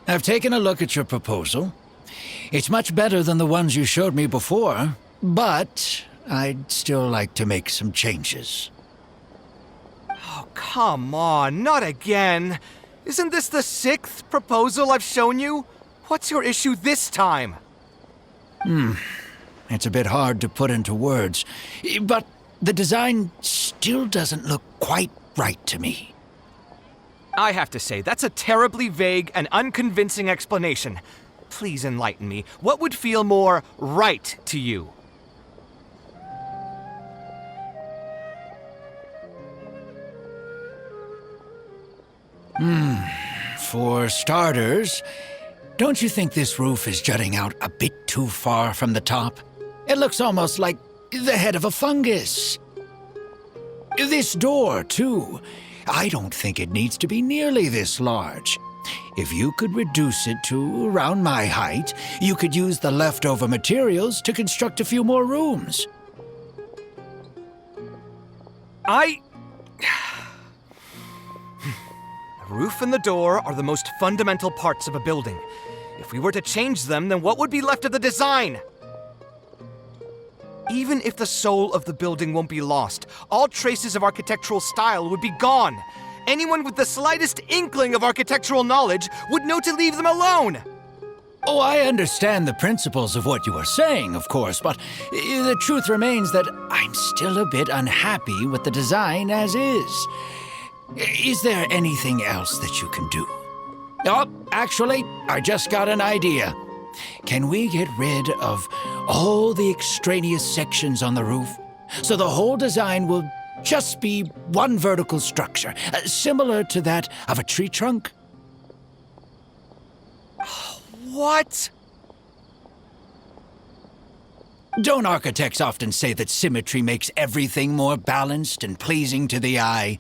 I've taken a look at your proposal. It's much better than the ones you showed me before, but I'd still like to make some changes. Oh, come on, not again. Isn't this the 6th proposal I've shown you? What's your issue this time? It's a bit hard to put into words, but the design still doesn't look quite right to me. I have to say, that's a terribly vague and unconvincing explanation. Please enlighten me. What would feel more right to you? For starters, don't you think this roof is jutting out a bit too far from the top? It looks almost like the head of a fungus. This door, too. I don't think it needs to be nearly this large. If you could reduce it to around my height, you could use the leftover materials to construct a few more rooms. The roof and the door are the most fundamental parts of a building. If we were to change them, then what would be left of the design? Even if the soul of the building won't be lost, all traces of architectural style would be gone. Anyone with the slightest inkling of architectural knowledge would know to leave them alone. Oh, I understand the principles of what you are saying, of course, but the truth remains that I'm still a bit unhappy with the design as is. Is there anything else that you can do? Oh, actually, I just got an idea. Can we get rid of all the extraneous sections on the roof so the whole design will just be one vertical structure, similar to that of a tree trunk? What? Don't architects often say that symmetry makes everything more balanced and pleasing to the eye?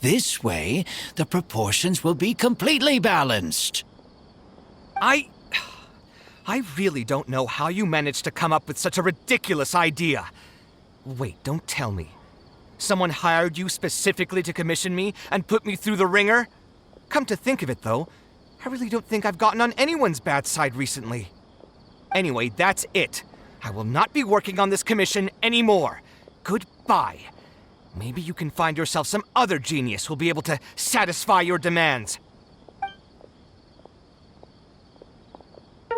This way, the proportions will be completely balanced. I really don't know how you managed to come up with such a ridiculous idea. Wait, don't tell me. Someone hired you specifically to commission me and put me through the ringer? Come to think of it, though, I really don't think I've gotten on anyone's bad side recently. Anyway, that's it. I will not be working on this commission anymore. Goodbye. Maybe you can find yourself some other genius who'll be able to satisfy your demands.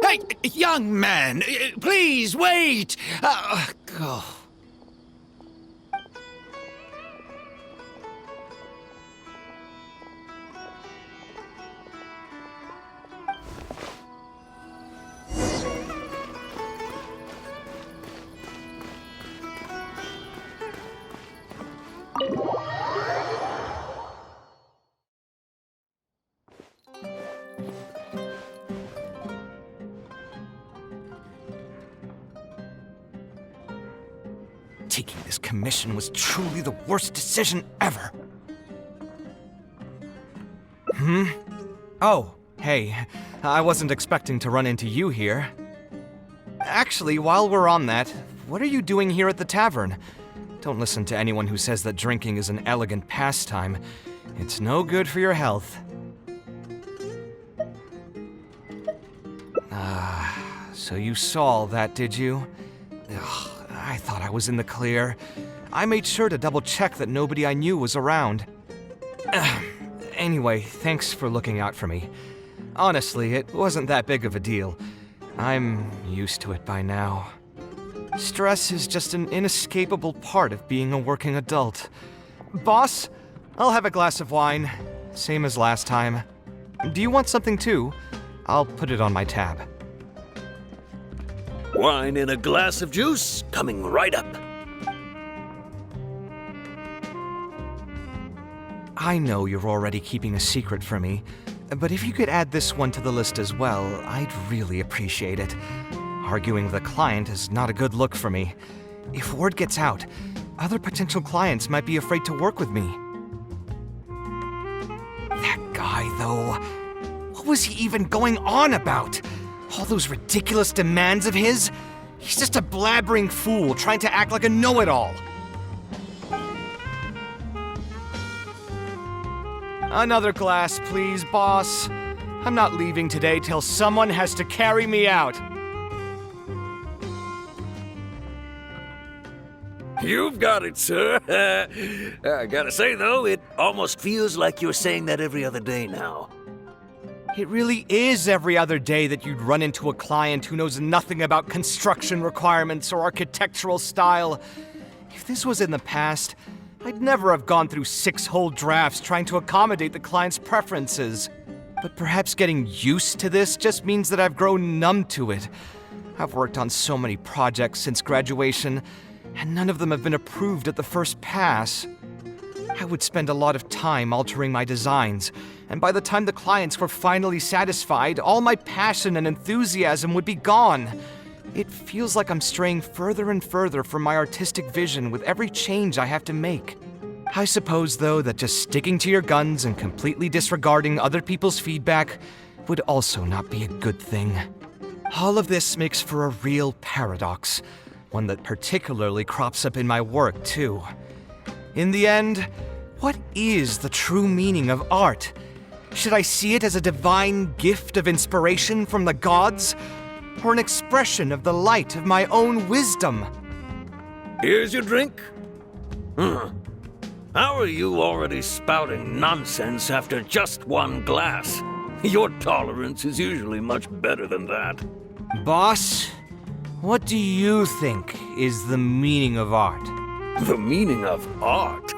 Hey, young man, please wait! Oh. Taking this commission was truly the worst decision ever. Oh, hey. I wasn't expecting to run into you here. Actually, while we're on that, what are you doing here at the tavern? Don't listen to anyone who says that drinking is an elegant pastime. It's no good for your health. So you saw all that, did you? Ugh. I thought I was in the clear. I made sure to double-check that nobody I knew was around. Anyway, thanks for looking out for me. Honestly, it wasn't that big of a deal. I'm used to it by now. Stress is just an inescapable part of being a working adult. Boss, I'll have a glass of wine, same as last time. Do you want something too? I'll put it on my tab. Wine and a glass of juice coming right up. I know you're already keeping a secret from me, but if you could add this one to the list as well, I'd really appreciate it. Arguing with a client is not a good look for me. If word gets out, other potential clients might be afraid to work with me. That guy, though. What was he even going on about? All those ridiculous demands of his? He's just a blabbering fool trying to act like a know-it-all. Another glass, please, boss. I'm not leaving today till someone has to carry me out. You've got it, sir. I gotta say, though, it almost feels like you're saying that every other day now. It really is every other day that you'd run into a client who knows nothing about construction requirements or architectural style. If this was in the past, I'd never have gone through 6 whole drafts trying to accommodate the client's preferences. But perhaps getting used to this just means that I've grown numb to it. I've worked on so many projects since graduation, and none of them have been approved at the first pass. I would spend a lot of time altering my designs, and by the time the clients were finally satisfied, all my passion and enthusiasm would be gone. It feels like I'm straying further and further from my artistic vision with every change I have to make. I suppose, though, that just sticking to your guns and completely disregarding other people's feedback would also not be a good thing. All of this makes for a real paradox, one that particularly crops up in my work, too. In the end, what is the true meaning of art? Should I see it as a divine gift of inspiration from the gods, or an expression of the light of my own wisdom? Here's your drink. How are you already spouting nonsense after just one glass? Your tolerance is usually much better than that. Boss, what do you think is the meaning of art? The meaning of art?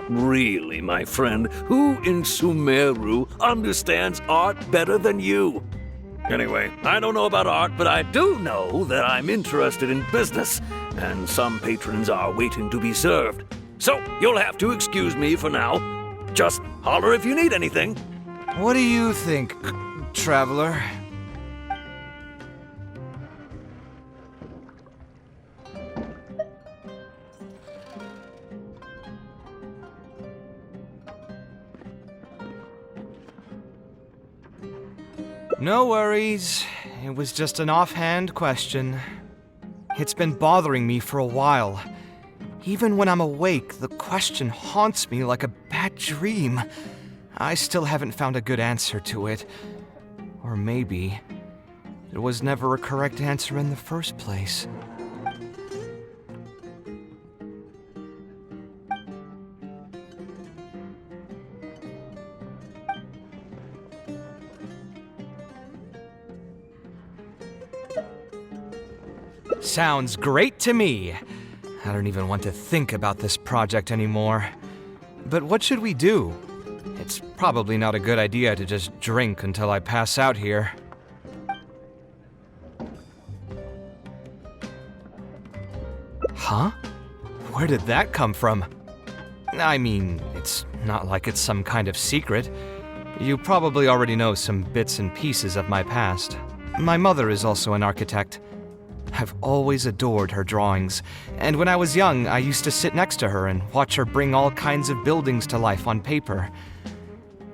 Really, my friend, who in Sumeru understands art better than you? Anyway, I don't know about art, but I do know that I'm interested in business, and some patrons are waiting to be served. So, you'll have to excuse me for now. Just holler if you need anything. What do you think, traveler? No worries. It was just an offhand question. It's been bothering me for a while. Even when I'm awake, the question haunts me like a bad dream. I still haven't found a good answer to it. Or maybe there was never a correct answer in the first place. Sounds great to me. I don't even want to think about this project anymore. But what should we do? It's probably not a good idea to just drink until I pass out here. Huh? Where did that come from? I mean, it's not like it's some kind of secret. You probably already know some bits and pieces of my past. My mother is also an architect. I've always adored her drawings, and when I was young, I used to sit next to her and watch her bring all kinds of buildings to life on paper.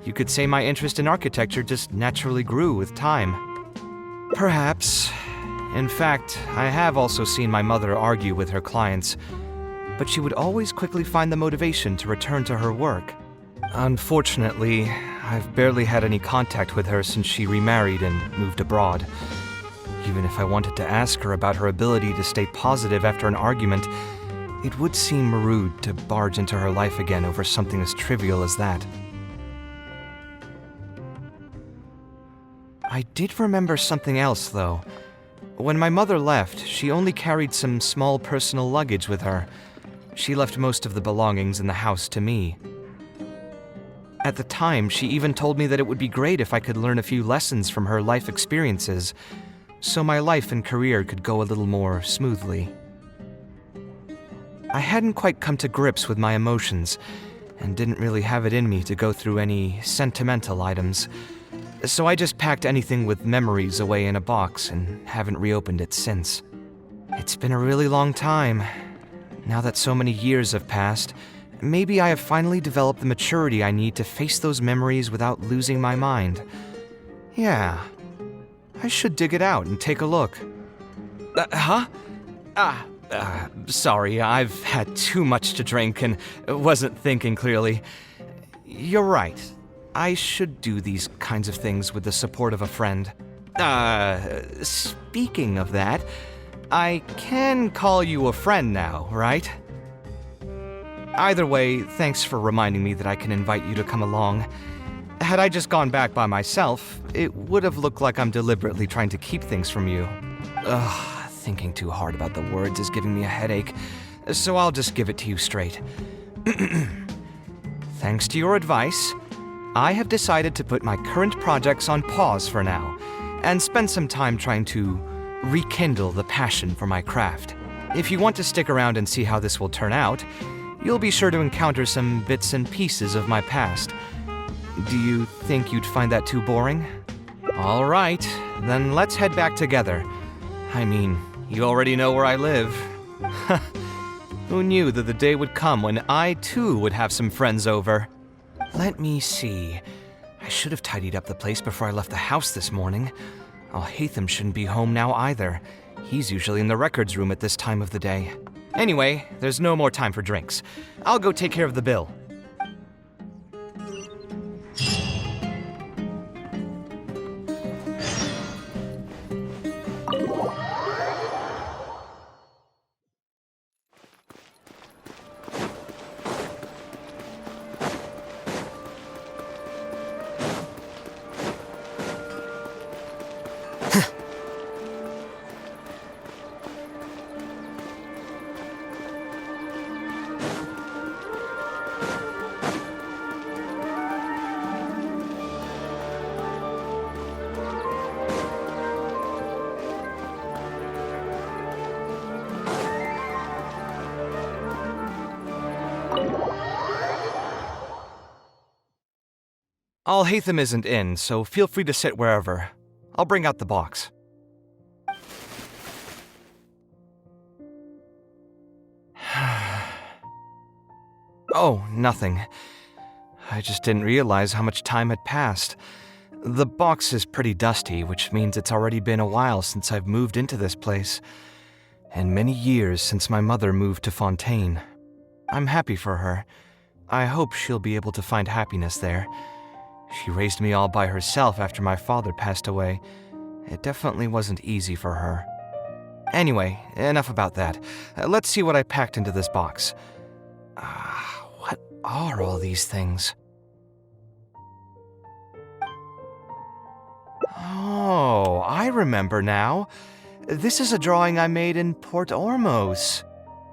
You could say my interest in architecture just naturally grew with time. Perhaps. In fact, I have also seen my mother argue with her clients, but she would always quickly find the motivation to return to her work. Unfortunately, I've barely had any contact with her since she remarried and moved abroad. Even if I wanted to ask her about her ability to stay positive after an argument, it would seem rude to barge into her life again over something as trivial as that. I did remember something else, though. When my mother left, she only carried some small personal luggage with her. She left most of the belongings in the house to me. At the time, she even told me that it would be great if I could learn a few lessons from her life experiences, so my life and career could go a little more smoothly. I hadn't quite come to grips with my emotions, and didn't really have it in me to go through any sentimental items, so I just packed anything with memories away in a box and haven't reopened it since. It's been a really long time. Now that so many years have passed, maybe I have finally developed the maturity I need to face those memories without losing my mind. Yeah. I should dig it out and take a look. Huh? Sorry, I've had too much to drink and wasn't thinking clearly. You're right. I should do these kinds of things with the support of a friend. Speaking of that, I can call you a friend now, right? Either way, thanks for reminding me that I can invite you to come along. Had I just gone back by myself, it would have looked like I'm deliberately trying to keep things from you. Thinking too hard about the words is giving me a headache, so I'll just give it to you straight. Thanks to your advice, I have decided to put my current projects on pause for now, and spend some time trying to rekindle the passion for my craft. If you want to stick around and see how this will turn out, you'll be sure to encounter some bits and pieces of my past. Do you think you'd find that too boring? All right, then let's head back together. I mean, you already know where I live. Who knew that the day would come when I too would have some friends over? Let me see. I should have tidied up the place before I left the house this morning. Alhaitham shouldn't be home now either. He's usually in the records room at this time of the day. Anyway, there's no more time for drinks. I'll go take care of the bill. Alhaitham isn't in, so feel free to sit wherever. I'll bring out the box. Oh, nothing. I just didn't realize how much time had passed. The box is pretty dusty, which means it's already been a while since I've moved into this place, and many years since my mother moved to Fontaine. I'm happy for her. I hope she'll be able to find happiness there. She raised me all by herself after my father passed away. It definitely wasn't easy for her. Anyway, enough about that. Let's see what I packed into this box. What are all these things? Oh, I remember now. This is a drawing I made in Port Ormos.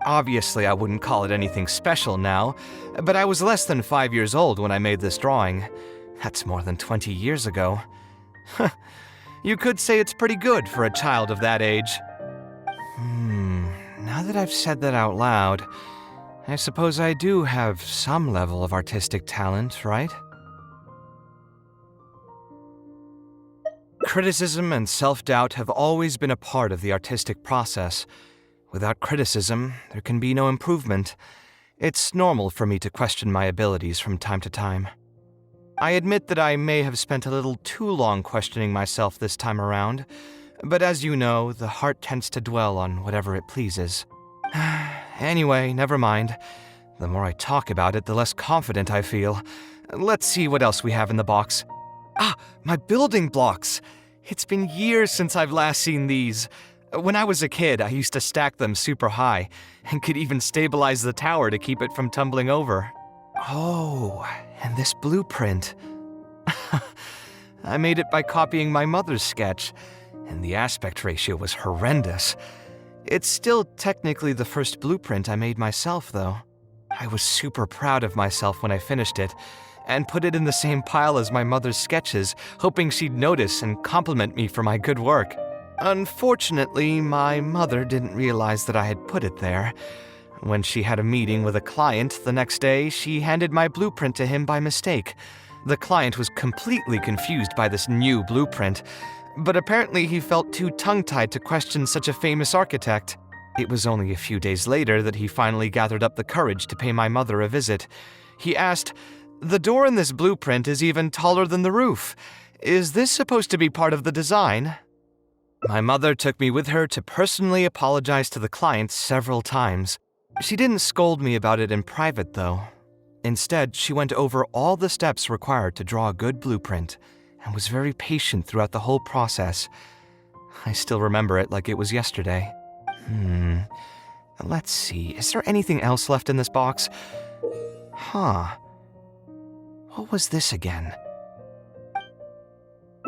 Obviously, I wouldn't call it anything special now, but I was less than 5 years old when I made this drawing. That's more than 20 years ago. You could say it's pretty good for a child of that age. Now that I've said that out loud, I suppose I do have some level of artistic talent, right? Criticism and self-doubt have always been a part of the artistic process. Without criticism, there can be no improvement. It's normal for me to question my abilities from time to time. I admit that I may have spent a little too long questioning myself this time around, but as you know, the heart tends to dwell on whatever it pleases. Anyway, never mind. The more I talk about it, the less confident I feel. Let's see what else we have in the box. My building blocks! It's been years since I've last seen these. When I was a kid, I used to stack them super high, and could even stabilize the tower to keep it from tumbling over. Oh, and this blueprint. I made it by copying my mother's sketch, and the aspect ratio was horrendous. It's still technically the first blueprint I made myself, though. I was super proud of myself when I finished it, and put it in the same pile as my mother's sketches, hoping she'd notice and compliment me for my good work. Unfortunately, my mother didn't realize that I had put it there. When she had a meeting with a client the next day, she handed my blueprint to him by mistake. The client was completely confused by this new blueprint, but apparently he felt too tongue-tied to question such a famous architect. It was only a few days later that he finally gathered up the courage to pay my mother a visit. He asked, "The door in this blueprint is even taller than the roof. Is this supposed to be part of the design? My mother took me with her to personally apologize to the client several times. She didn't scold me about it in private, though. Instead, she went over all the steps required to draw a good blueprint and was very patient throughout the whole process. I still remember it like it was yesterday. Let's see, is there anything else left in this box? Huh. What was this again?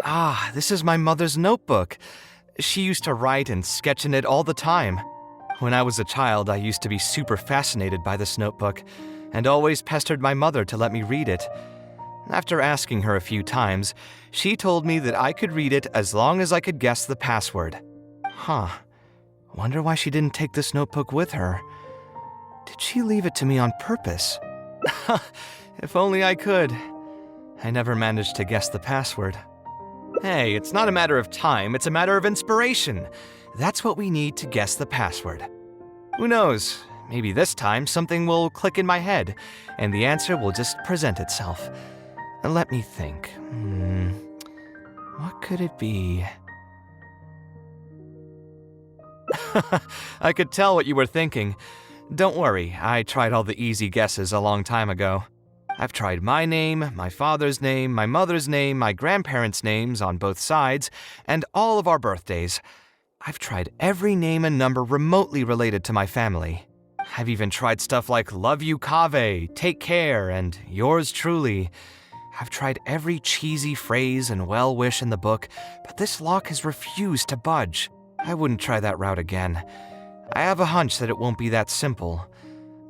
Ah, this is my mother's notebook. She used to write and sketch in it all the time. When I was a child, I used to be super fascinated by this notebook and always pestered my mother to let me read it. After asking her a few times, she told me that I could read it as long as I could guess the password. Huh. Wonder why she didn't take this notebook with her. Did she leave it to me on purpose? If only I could. I never managed to guess the password. Hey, it's not a matter of time, it's a matter of inspiration. That's what we need to guess the password. Who knows? Maybe this time something will click in my head, and the answer will just present itself. Let me think. What could it be? I could tell what you were thinking. Don't worry, I tried all the easy guesses a long time ago. I've tried my name, my father's name, my mother's name, my grandparents' names on both sides, and all of our birthdays. I've tried every name and number remotely related to my family. I've even tried stuff like love you Kaveh, take care, and yours truly. I've tried every cheesy phrase and well-wish in the book, but this lock has refused to budge. I wouldn't try that route again. I have a hunch that it won't be that simple.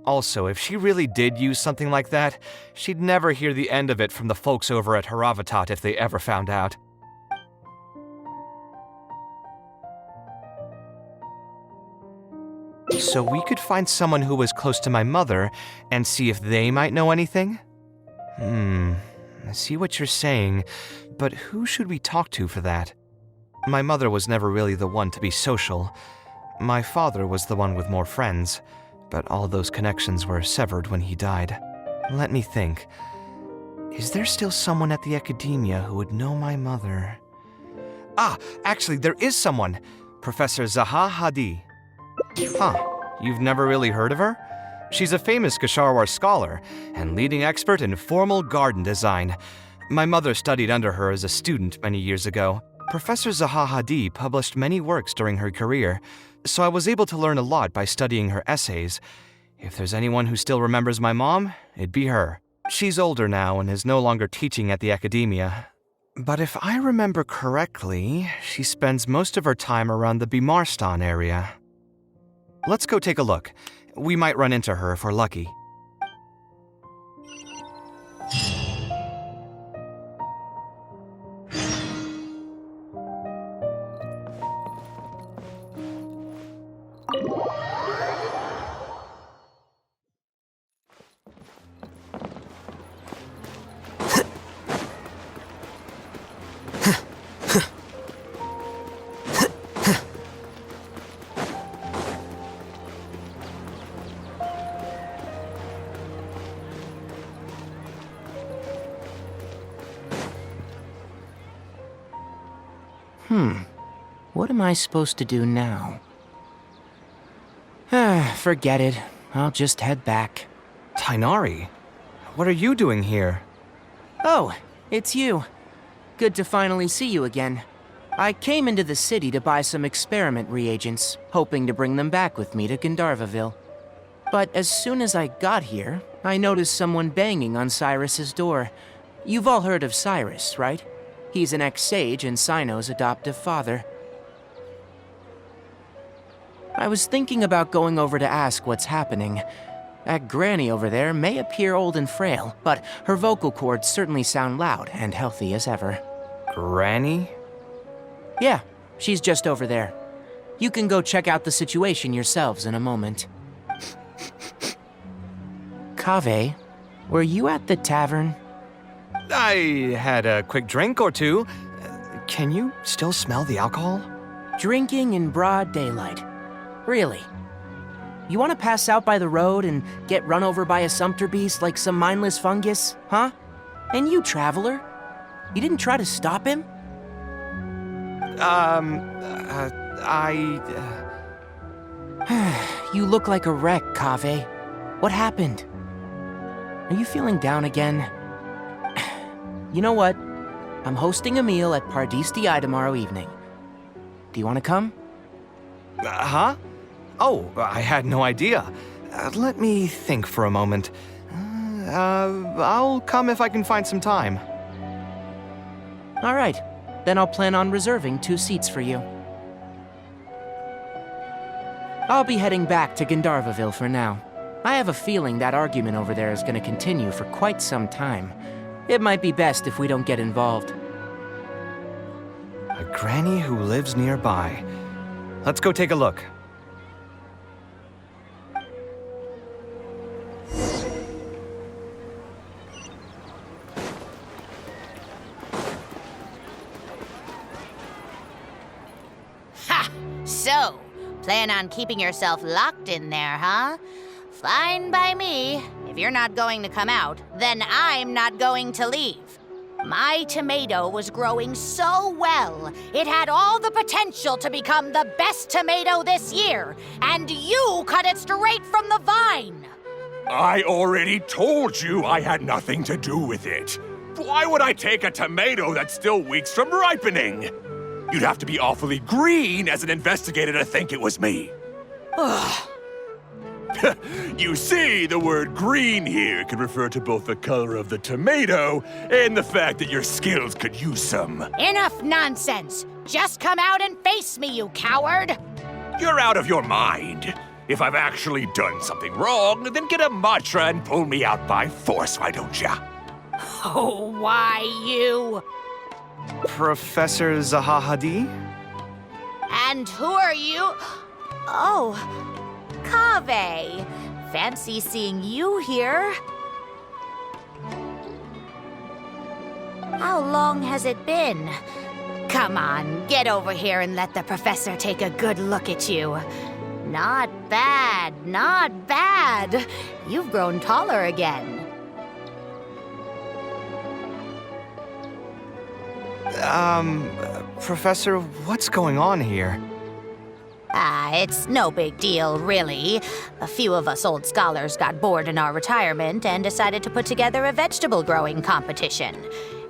Also, if she really did use something like that, she'd never hear the end of it from the folks over at Haravatat if they ever found out. So we could find someone who was close to my mother and see if they might know anything? I see what you're saying, but who should we talk to for that? My mother was never really the one to be social. My father was the one with more friends, but all those connections were severed when he died. Let me think. Is there still someone at the academia who would know my mother? Ah, actually, there is someone. Professor Zaha Hadi. Huh, you've never really heard of her? She's a famous Kasharwar scholar and leading expert in formal garden design. My mother studied under her as a student many years ago. Professor Zaha Hadi published many works during her career, so I was able to learn a lot by studying her essays. If there's anyone who still remembers my mom, it'd be her. She's older now and is no longer teaching at the academia. But if I remember correctly, she spends most of her time around the Bimarstan area. Let's go take a look. We might run into her if we're lucky. What am I supposed to do now? Forget it. I'll just head back. Tainari, what are you doing here? Oh, it's you. Good to finally see you again. I came into the city to buy some experiment reagents, hoping to bring them back with me to Gandharvaville. But as soon as I got here, I noticed someone banging on Cyrus's door. You've all heard of Cyrus, right? He's an ex-sage and Sino's adoptive father. I was thinking about going over to ask what's happening. That granny over there may appear old and frail, but her vocal cords certainly sound loud and healthy as ever. Granny? Yeah, she's just over there. You can go check out the situation yourselves in a moment. Kaveh, were you at the tavern? I had a quick drink or two. Can you still smell the alcohol? Drinking in broad daylight. Really? You want to pass out by the road and get run over by a sumpter beast like some mindless fungus, huh? And you, traveler? You didn't try to stop him? You look like a wreck, Kaveh. What happened? Are you feeling down again? You know what? I'm hosting a meal at Pardistii tomorrow evening. Do you want to come? Huh? Oh, I had no idea. Let me think for a moment. I'll come if I can find some time. All right. Then I'll plan on reserving 2 seats for you. I'll be heading back to Gandharvaville for now. I have a feeling that argument over there is going to continue for quite some time. It might be best if we don't get involved. A granny who lives nearby. Let's go take a look. Ha! So, plan on keeping yourself locked in there, huh? Fine by me. If you're not going to come out, then I'm not going to leave. My tomato was growing so well, it had all the potential to become the best tomato this year, and you cut it straight from the vine. I already told you I had nothing to do with it. Why would I take a tomato that's still weeks from ripening? You'd have to be awfully green as an investigator to think it was me. You see, the word green here can refer to both the color of the tomato and the fact that your skills could use some. Enough nonsense! Just come out and face me, you coward! You're out of your mind. If I've actually done something wrong, then get a mantra and pull me out by force, why don't ya? Oh, why you? Professor Zahahadi? And who are you? Oh, Kaveh. Fancy seeing you here. How long has it been? Come on, get over here and let the professor take a good look at you. Not bad, not bad. You've grown taller again. Professor, what's going on here? It's no big deal, really. A few of us old scholars got bored in our retirement and decided to put together a vegetable growing competition.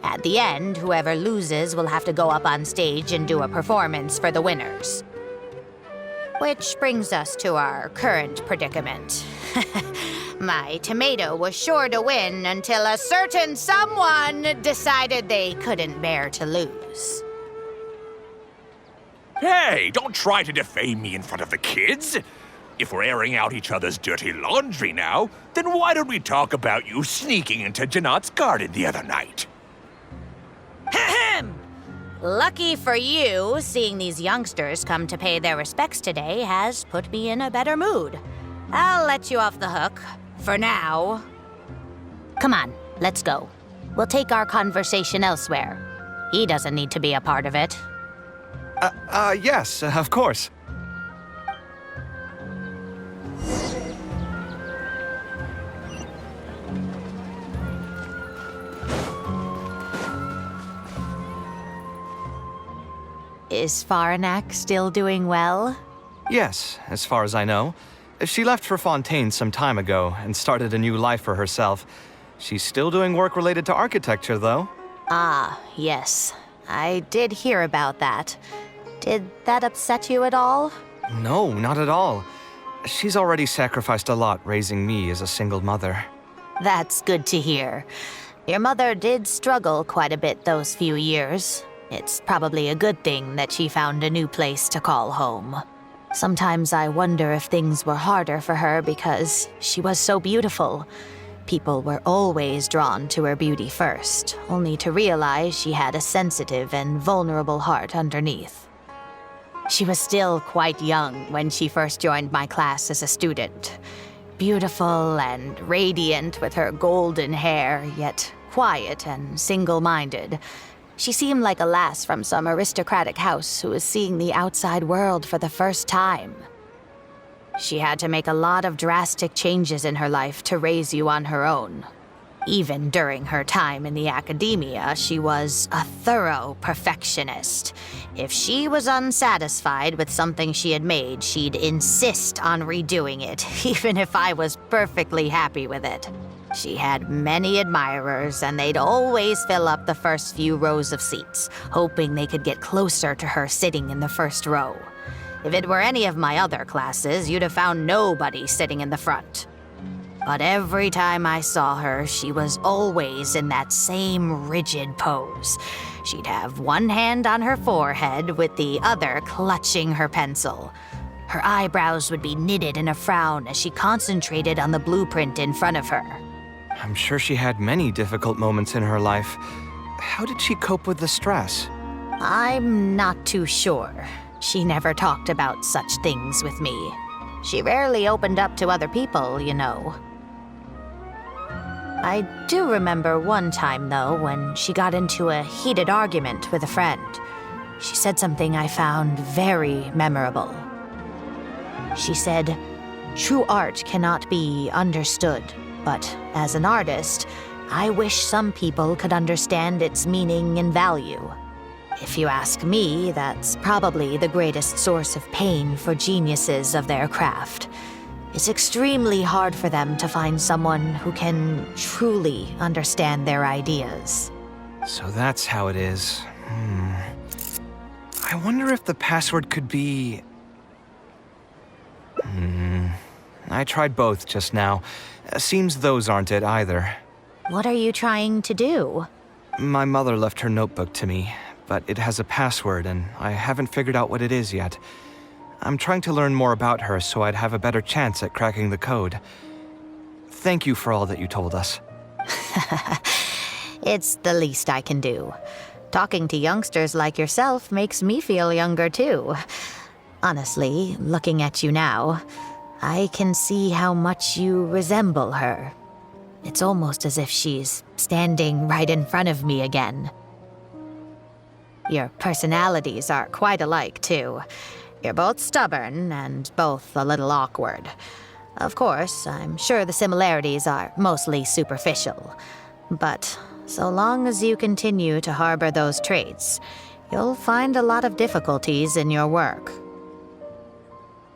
At the end, whoever loses will have to go up on stage and do a performance for the winners. Which brings us to our current predicament. My tomato was sure to win until a certain someone decided they couldn't bear to lose. Hey, don't try to defame me in front of the kids. If we're airing out each other's dirty laundry now, then why don't we talk about you sneaking into Janat's garden the other night? Ahem! Lucky for you, seeing these youngsters come to pay their respects today has put me in a better mood. I'll let you off the hook, for now. Come on, let's go. We'll take our conversation elsewhere. He doesn't need to be a part of it. Yes, of course. Is Faranak still doing well? Yes, as far as I know. She left for Fontaine some time ago and started a new life for herself. She's still doing work related to architecture, though. Ah, yes. I did hear about that. Did that upset you at all? No, not at all. She's already sacrificed a lot raising me as a single mother. That's good to hear. Your mother did struggle quite a bit those few years. It's probably a good thing that she found a new place to call home. Sometimes I wonder if things were harder for her because she was so beautiful. People were always drawn to her beauty first, only to realize she had a sensitive and vulnerable heart underneath. She was still quite young when she first joined my class as a student. Beautiful and radiant with her golden hair, yet quiet and single-minded. She seemed like a lass from some aristocratic house who was seeing the outside world for the first time. She had to make a lot of drastic changes in her life to raise you on her own. Even during her time in the academia, she was a thorough perfectionist. If she was unsatisfied with something she had made, she'd insist on redoing it, even if I was perfectly happy with it. She had many admirers, and they'd always fill up the first few rows of seats, hoping they could get closer to her sitting in the first row. If it were any of my other classes, you'd have found nobody sitting in the front. But every time I saw her, she was always in that same rigid pose. She'd have one hand on her forehead with the other clutching her pencil. Her eyebrows would be knitted in a frown as she concentrated on the blueprint in front of her. I'm sure she had many difficult moments in her life. How did she cope with the stress? I'm not too sure. She never talked about such things with me. She rarely opened up to other people, you know. I do remember one time, though, when she got into a heated argument with a friend. She said something I found very memorable. She said, "True art cannot be understood, but as an artist, I wish some people could understand its meaning and value. If you ask me, that's probably the greatest source of pain for geniuses of their craft. It's extremely hard for them to find someone who can truly understand their ideas." So that's how it is. I wonder if the password could be... I tried both just now. Seems those aren't it either. What are you trying to do? My mother left her notebook to me, but it has a password and I haven't figured out what it is yet. I'm trying to learn more about her so I'd have a better chance at cracking the code. Thank you for all that you told us. It's the least I can do. Talking to youngsters like yourself makes me feel younger too. Honestly, looking at you now, I can see how much you resemble her. It's almost as if she's standing right in front of me again. Your personalities are quite alike, too. You're both stubborn and both a little awkward. Of course, I'm sure the similarities are mostly superficial. But so long as you continue to harbor those traits, you'll find a lot of difficulties in your work.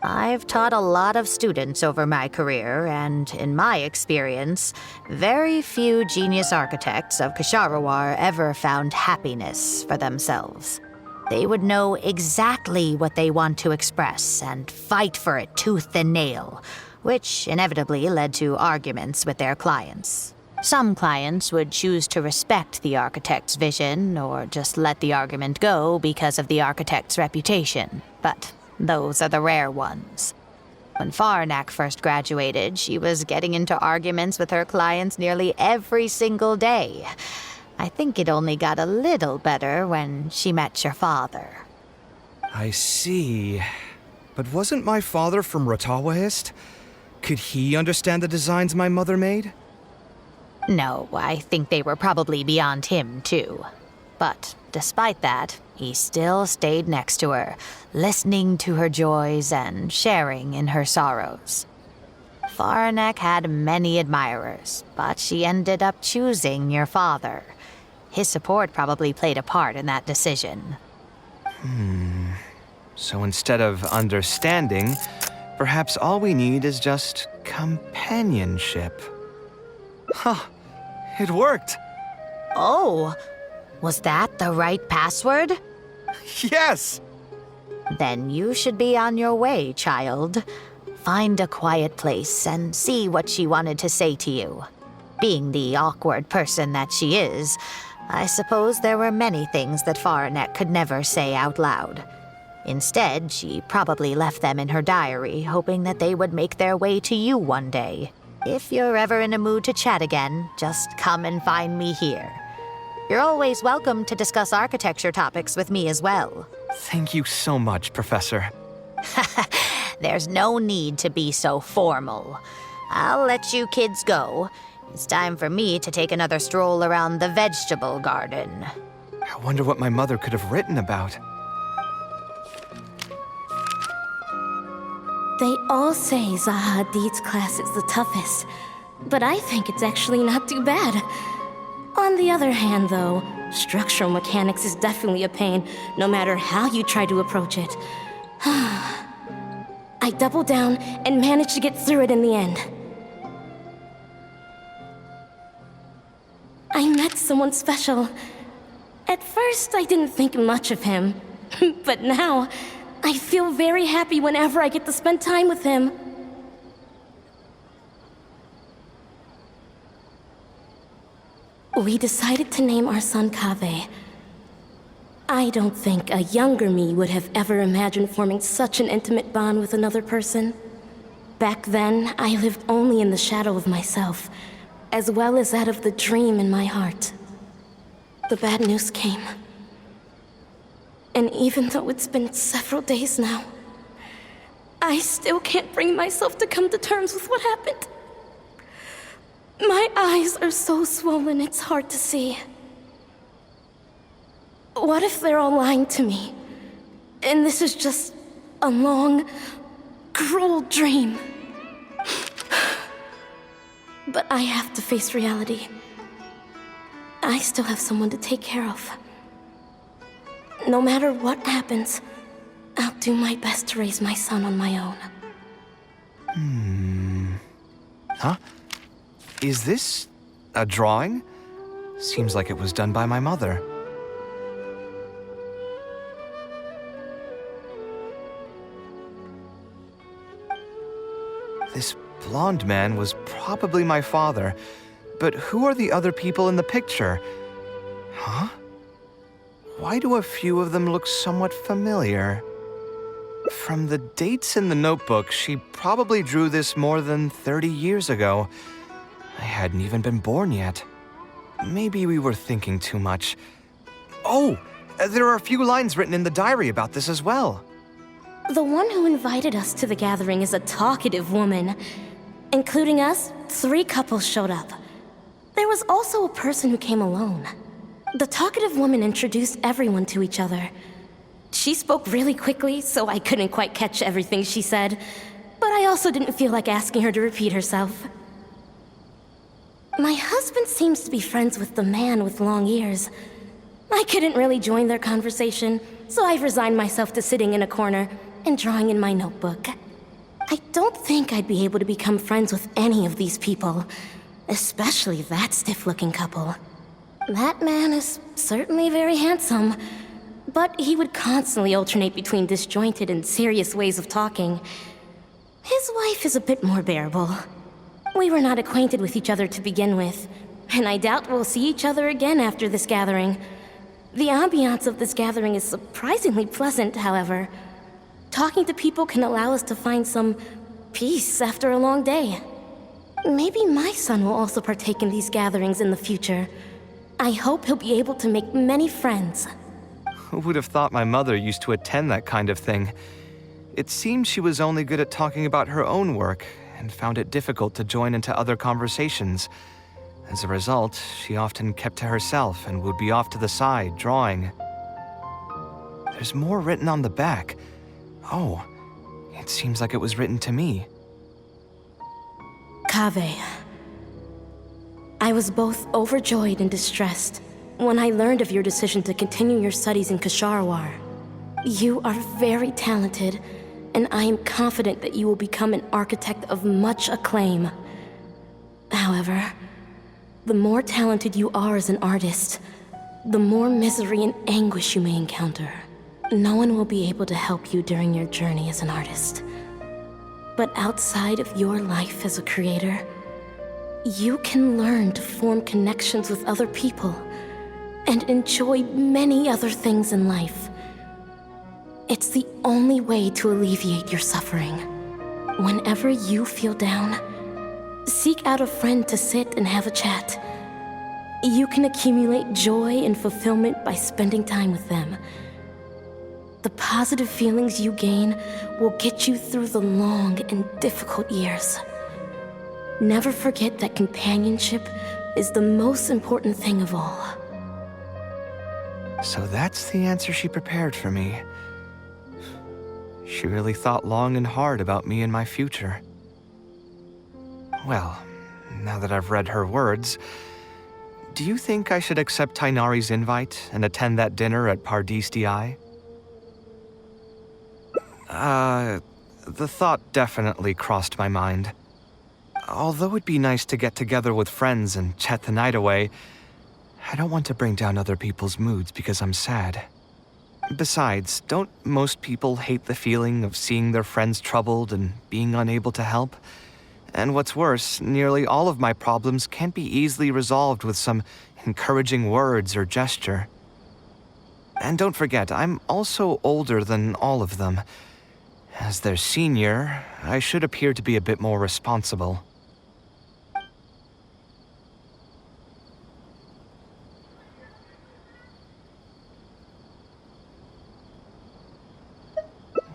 I've taught a lot of students over my career, and in my experience, very few genius architects of Ksharawar ever found happiness for themselves. They would know exactly what they want to express and fight for it tooth and nail, which inevitably led to arguments with their clients. Some clients would choose to respect the architect's vision or just let the argument go because of the architect's reputation, but those are the rare ones. When Faranak first graduated, she was getting into arguments with her clients nearly every single day. I think it only got a little better when she met your father. I see. But wasn't my father from Ratawahist? Could he understand the designs my mother made? No, I think they were probably beyond him, too. But despite that, he still stayed next to her, listening to her joys and sharing in her sorrows. Faranek had many admirers, but she ended up choosing your father. His support probably played a part in that decision. So instead of understanding, perhaps all we need is just companionship. Huh, it worked! Oh, was that the right password? Yes! Then you should be on your way, child. Find a quiet place and see what she wanted to say to you. Being the awkward person that she is, I suppose there were many things that Faranek could never say out loud. Instead, she probably left them in her diary, hoping that they would make their way to you one day. If you're ever in a mood to chat again, just come and find me here. You're always welcome to discuss architecture topics with me as well. Thank you so much, Professor. There's no need to be so formal. I'll let you kids go. It's time for me to take another stroll around the vegetable garden. I wonder what my mother could have written about. They all say Zaha Hadid's class is the toughest, but I think it's actually not too bad. On the other hand, though, structural mechanics is definitely a pain, no matter how you try to approach it. I doubled down and managed to get through it in the end. I met someone special. At first, I didn't think much of him, but now, I feel very happy whenever I get to spend time with him. We decided to name our son Kaveh. I don't think a younger me would have ever imagined forming such an intimate bond with another person. Back then, I lived only in the shadow of myself, as well as that of the dream in my heart. The bad news came. And even though it's been several days now, I still can't bring myself to come to terms with what happened. My eyes are so swollen, it's hard to see. What if they're all lying to me? And this is just a long, cruel dream. But I have to face reality. I still have someone to take care of. No matter what happens, I'll do my best to raise my son on my own. Huh? Is this a drawing? Seems like it was done by my mother. This blonde man was probably my father, but who are the other people in the picture? Huh? Why do a few of them look somewhat familiar? From the dates in the notebook, she probably drew this more than 30 years ago. I hadn't even been born yet. Maybe we were thinking too much. Oh, there are a few lines written in the diary about this as well. The one who invited us to the gathering is a talkative woman. Including us, 3 couples showed up. There was also a person who came alone. The talkative woman introduced everyone to each other. She spoke really quickly, so I couldn't quite catch everything she said, but I also didn't feel like asking her to repeat herself. My husband seems to be friends with the man with long ears. I couldn't really join their conversation, so I've resigned myself to sitting in a corner and drawing in my notebook. I don't think I'd be able to become friends with any of these people, especially that stiff-looking couple. That man is certainly very handsome, but he would constantly alternate between disjointed and serious ways of talking. His wife is a bit more bearable. We were not acquainted with each other to begin with, and I doubt we'll see each other again after this gathering. The ambiance of this gathering is surprisingly pleasant, however. Talking to people can allow us to find some peace after a long day. Maybe my son will also partake in these gatherings in the future. I hope he'll be able to make many friends. Who would have thought my mother used to attend that kind of thing? It seemed she was only good at talking about her own work, and found it difficult to join into other conversations. As a result, she often kept to herself and would be off to the side, drawing. There's more written on the back. Oh, it seems like it was written to me. Kaveh. I was both overjoyed and distressed when I learned of your decision to continue your studies in Kasharwar. You are very talented, and I am confident that you will become an architect of much acclaim. However, the more talented you are as an artist, the more misery and anguish you may encounter. No one will be able to help you during your journey as an artist. But outside of your life as a creator, you can learn to form connections with other people and enjoy many other things in life. It's the only way to alleviate your suffering. Whenever you feel down, seek out a friend to sit and have a chat. You can accumulate joy and fulfillment by spending time with them. The positive feelings you gain will get you through the long and difficult years. Never forget that companionship is the most important thing of all. So that's the answer she prepared for me. She really thought long and hard about me and my future. Well, now that I've read her words. Do you think I should accept Tainari's invite and attend that dinner at Pardis-Di? The thought definitely crossed my mind. Although it'd be nice to get together with friends and chat the night away, I don't want to bring down other people's moods because I'm sad. Besides, don't most people hate the feeling of seeing their friends troubled and being unable to help? And what's worse, nearly all of my problems can't be easily resolved with some encouraging words or gesture. And don't forget, I'm also older than all of them. As their senior, I should appear to be a bit more responsible.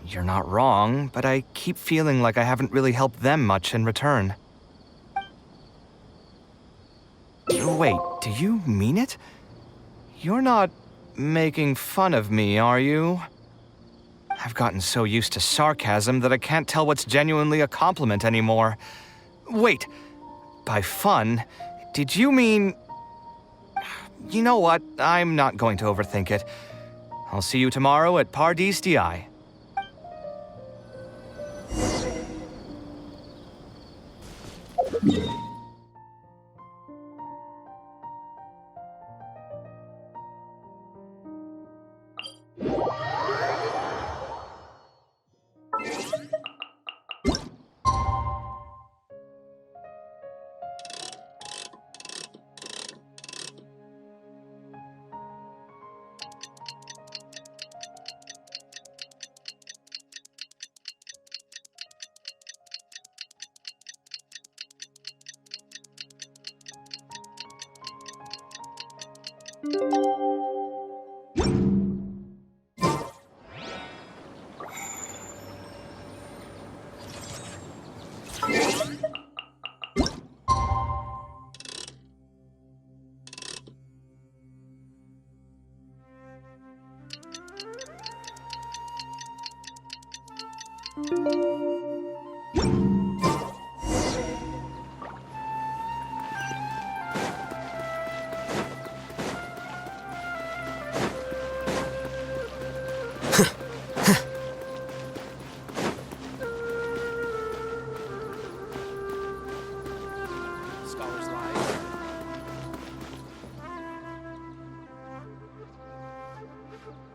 You're not wrong, but I keep feeling like I haven't really helped them much in return. Wait, do you mean it? You're not making fun of me, are you? I've gotten so used to sarcasm that I can't tell what's genuinely a compliment anymore. Wait, by fun, did you mean... You know what? I'm not going to overthink it. I'll see you tomorrow at Pardis-Di.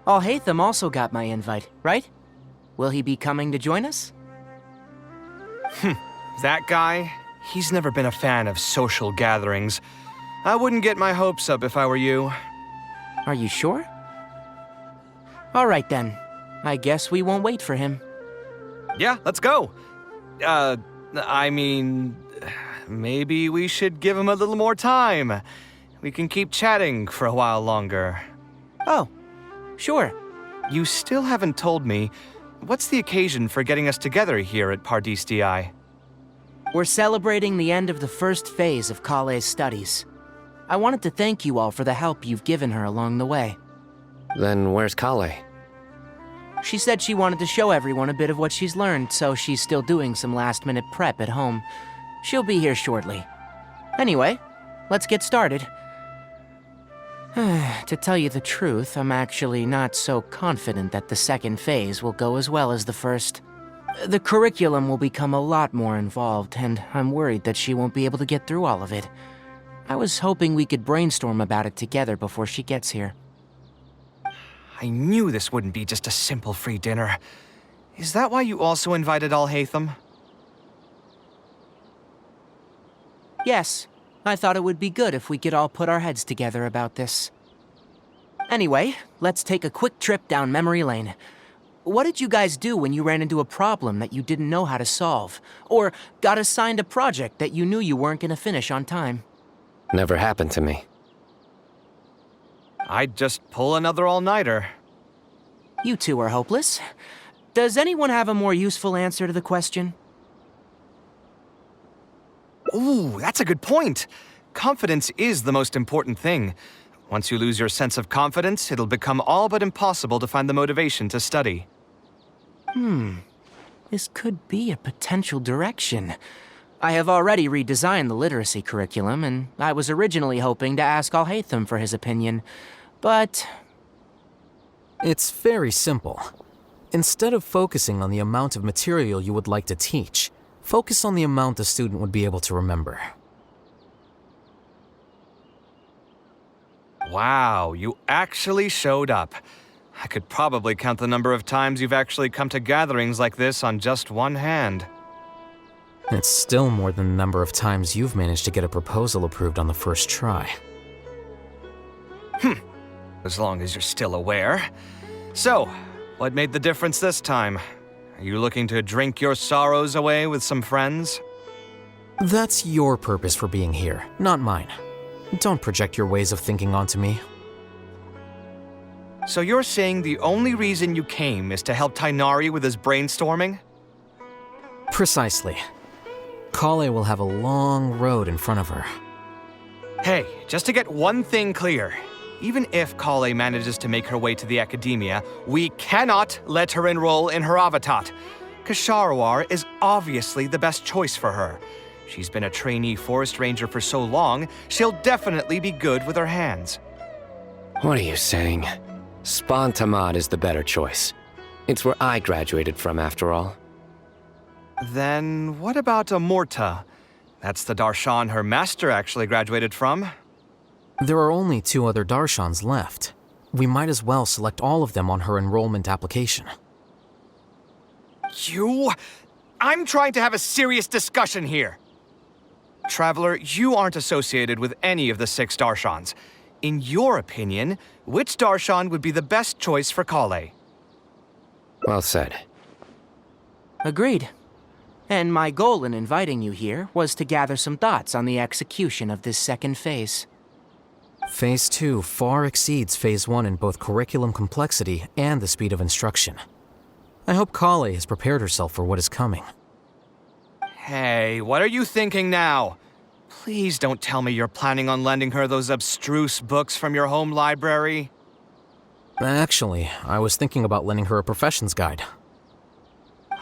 Alhaitham also got my invite, right? Will he be coming to join us? That guy? He's never been a fan of social gatherings. I wouldn't get my hopes up if I were you. Are you sure? All right then. I guess we won't wait for him. Yeah, let's go. I mean, maybe we should give him a little more time. We can keep chatting for a while longer. Oh, sure. You still haven't told me, what's the occasion for getting us together here at Pardis-Di? We're celebrating the end of the first phase of Kale's studies. I wanted to thank you all for the help you've given her along the way. Then where's Kale? She said she wanted to show everyone a bit of what she's learned, so she's still doing some last-minute prep at home. She'll be here shortly. Anyway, let's get started. To tell you the truth, I'm actually not so confident that the second phase will go as well as the first. The curriculum will become a lot more involved, and I'm worried that she won't be able to get through all of it. I was hoping we could brainstorm about it together before she gets here. I knew this wouldn't be just a simple free dinner. Is that why you also invited Alhaitham? Yes, I thought it would be good if we could all put our heads together about this. Anyway, let's take a quick trip down memory lane. What did you guys do when you ran into a problem that you didn't know how to solve? Or got assigned a project that you knew you weren't going to finish on time? Never happened to me. I'd just pull another all-nighter. You two are hopeless. Does anyone have a more useful answer to the question? Ooh, that's a good point. Confidence is the most important thing. Once you lose your sense of confidence, it'll become all but impossible to find the motivation to study. This could be a potential direction. I have already redesigned the literacy curriculum, and I was originally hoping to ask Alhaitham for his opinion, but... It's very simple. Instead of focusing on the amount of material you would like to teach, focus on the amount the student would be able to remember. Wow, you actually showed up. I could probably count the number of times you've actually come to gatherings like this on just one hand. It's still more than the number of times you've managed to get a proposal approved on the first try. As long as you're still aware. So, what made the difference this time? Are you looking to drink your sorrows away with some friends? That's your purpose for being here, not mine. Don't project your ways of thinking onto me. So you're saying the only reason you came is to help Tainari with his brainstorming? Precisely. Kale will have a long road in front of her. Hey, just to get one thing clear. Even if Kale manages to make her way to the academia, we cannot let her enroll in her Avatat. Kasharwar is obviously the best choice for her. She's been a trainee forest ranger for so long, she'll definitely be good with her hands. What are you saying? Spontamad is the better choice. It's where I graduated from, after all. Then what about Amorta? That's the Darshan her master actually graduated from. There are only 2 other Darshans left. We might as well select all of them on her enrollment application. I'm trying to have a serious discussion here. Traveler, you aren't associated with any of the 6 Darshans. In your opinion, which Darshan would be the best choice for Kale? Well said. Agreed. And my goal in inviting you here was to gather some thoughts on the execution of this second phase. Phase 2 far exceeds Phase 1 in both curriculum complexity and the speed of instruction. I hope Kale has prepared herself for what is coming. Hey, what are you thinking now? Please don't tell me you're planning on lending her those abstruse books from your home library. Actually, I was thinking about lending her a professions guide.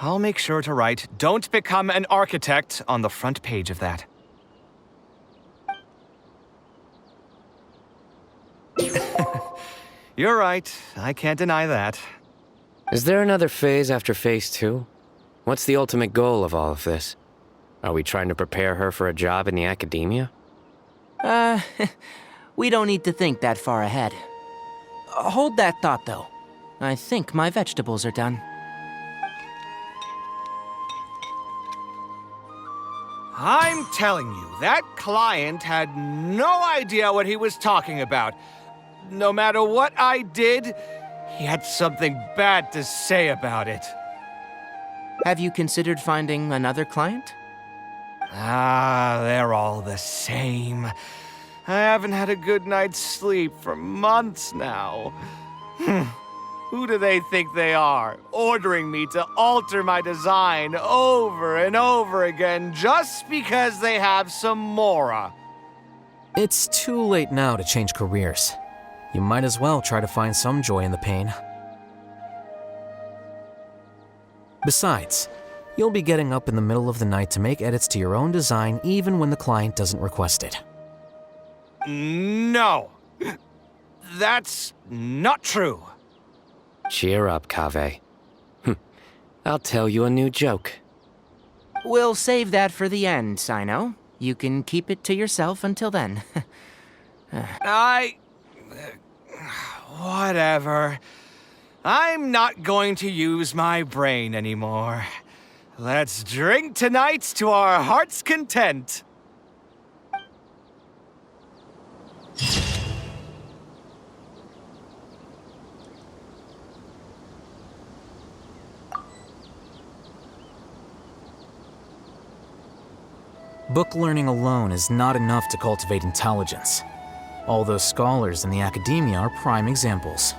I'll make sure to write, "Don't become an architect" on the front page of that. You're right. I can't deny that. Is there another phase after Phase 2? What's the ultimate goal of all of this? Are we trying to prepare her for a job in the academia? We don't need to think that far ahead. Hold that thought, though. I think my vegetables are done. I'm telling you, that client had no idea what he was talking about. No matter what I did, he had something bad to say about it. Have you considered finding another client? They're all the same. I haven't had a good night's sleep for months now. Who do they think they are, ordering me to alter my design over and over again just because they have some Mora? It's too late now to change careers. You might as well try to find some joy in the pain. Besides, you'll be getting up in the middle of the night to make edits to your own design even when the client doesn't request it. No. That's not true. Cheer up, Kaveh. I'll tell you a new joke. We'll save that for the end, Sino. You can keep it to yourself until then. Whatever. I'm not going to use my brain anymore. Let's drink tonight to our heart's content. Book learning alone is not enough to cultivate intelligence. All those scholars in the academia are prime examples.